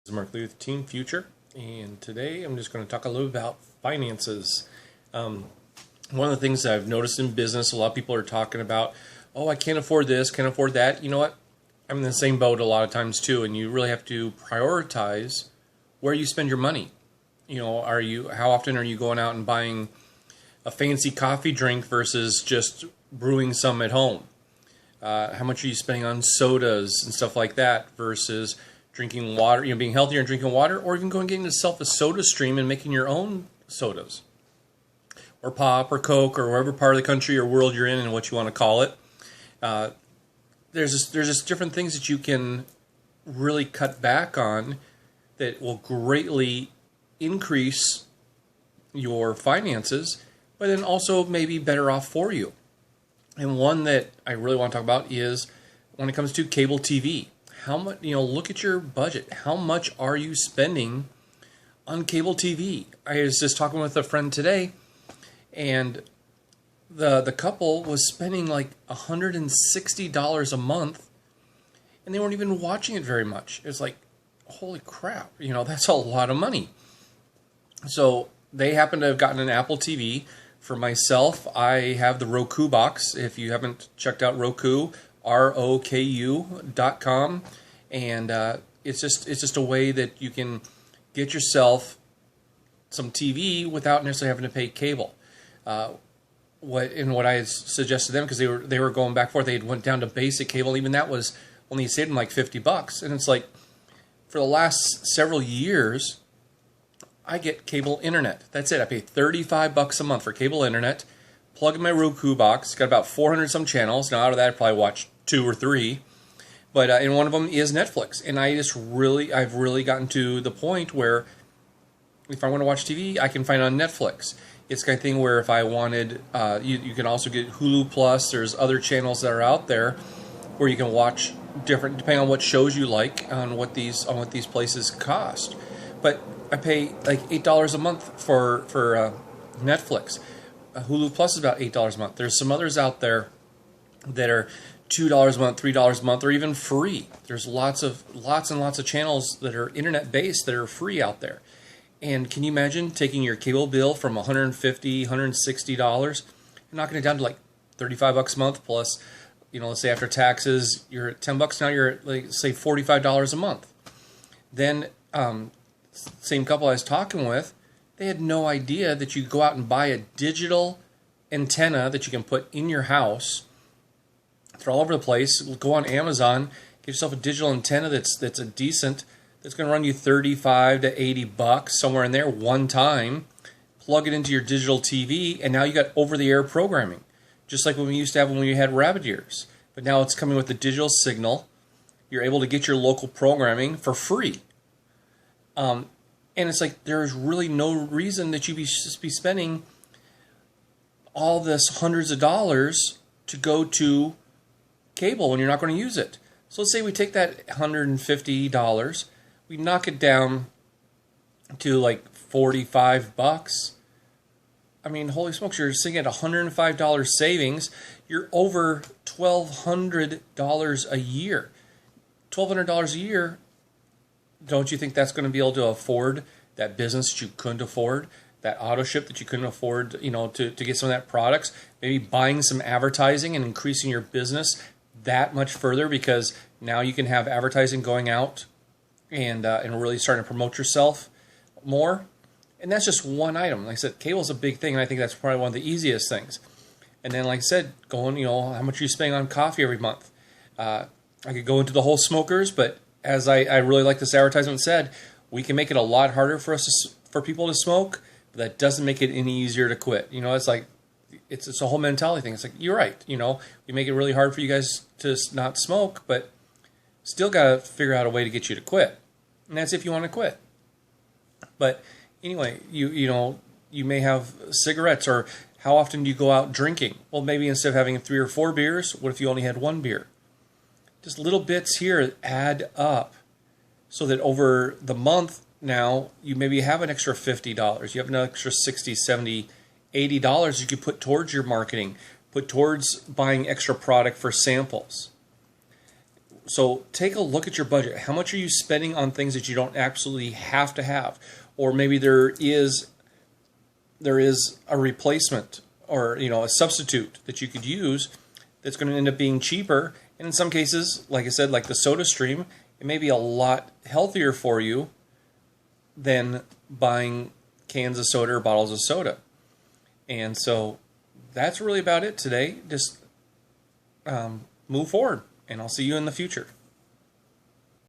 This is Mark Lee with Team Future, and today I'm just going to talk a little about finances. One of the things that I've noticed in business, a lot of people are talking about, oh, I can't afford this, can't afford that. You know what? I'm in the same boat a lot of times too, and you really have to prioritize where you spend your money. How often are you going out and buying a fancy coffee drink versus just brewing some at home? How much are you spending on sodas and stuff like that versus drinking water, being healthier and drinking water, or even going and getting yourself a soda stream and making your own sodas, or pop, or Coke, or wherever part of the country or world you're in and what you want to call it. There's just different things that you can really cut back on that will greatly increase your finances, but then also maybe better off for you. And one that I really want to talk about is when it comes to cable TV. How much, look at your budget. How much are you spending on cable TV? I was just talking with a friend today, and the couple was spending like $160 a month, and they weren't even watching it very much. It's like, holy crap, that's a lot of money. So they happen to have gotten an Apple TV. For myself, I have the Roku box. If you haven't checked out Roku, roku.com, and it's just a way that you can get yourself some TV without necessarily having to pay cable. What I suggested to them, because they were going back and forth, they went down to basic cable. Even that was only saved them like $50, and it's like for the last several years, I get cable internet. That's it. I pay $35 a month for cable internet. Plug in my Roku box. Got about 400 some channels. Now out of that, I probably watch 2 or 3. But and one of them is Netflix. And I've really gotten to the point where if I want to watch TV, I can find it on Netflix. It's the kind of thing where if I wanted, you can also get Hulu Plus. There's other channels that are out there where you can watch different, depending on what shows you like, on what these places cost. But I pay like $8 a month for Netflix. Hulu Plus is about $8 a month. There's some others out there that are $2 a month, $3 a month, or even free. There's lots and lots of channels that are internet based that are free out there. And can you imagine taking your cable bill from $150, $160, and knocking it down to like $35 a month plus, let's say after taxes, you're at $10 now. You're at, like, say $45 a month. Then same couple I was talking with, they had no idea that you go out and buy a digital antenna that you can put in your house. They're all over the place. Go on Amazon, get yourself a digital antenna that's a decent, that's going to run you $35 to $80 somewhere in there one time. Plug it into your digital TV, and now you got over-the-air programming, just like when we used to have when we had rabbit ears. But now it's coming with the digital signal. You're able to get your local programming for free. And it's like there's really no reason that you be spending all this hundreds of dollars to go to cable when you're not going to use it. So let's say we take that $150, we knock it down to like $45. I mean, holy smokes, you're sitting at $105 savings. You're over $1,200 a year. $1,200 a year. Don't you think that's going to be able to afford that business that you couldn't afford, that auto ship that you couldn't afford, to get some of that products? Maybe buying some advertising and increasing your business that much further, because now you can have advertising going out and really starting to promote yourself more. And that's just one item. Like I said, cable's a big thing, and I think that's probably one of the easiest things. And then, like I said, going, how much are you spending on coffee every month? I could go into the whole smokers, but as I really like this advertisement said, we can make it a lot harder for people to smoke, but that doesn't make it any easier to quit. It's like it's a whole mentality thing. It's like, you're right. We make it really hard for you guys to not smoke, but still got to figure out a way to get you to quit. And that's if you want to quit. But anyway, you may have cigarettes, or how often do you go out drinking? Well, maybe instead of having 3 or 4 beers, what if you only had 1 beer? Just little bits here add up so that over the month now you maybe have an extra $50. You have an extra $60, $70, $80 you could put towards your marketing, put towards buying extra product for samples. So take a look at your budget. How much are you spending on things that you don't absolutely have to have? Or maybe there is a replacement, or a substitute that you could use that's going to end up being cheaper. And in some cases, like I said, like the SodaStream, it may be a lot healthier for you than buying cans of soda or bottles of soda. And so that's really about it today. Just move forward, and I'll see you in the future.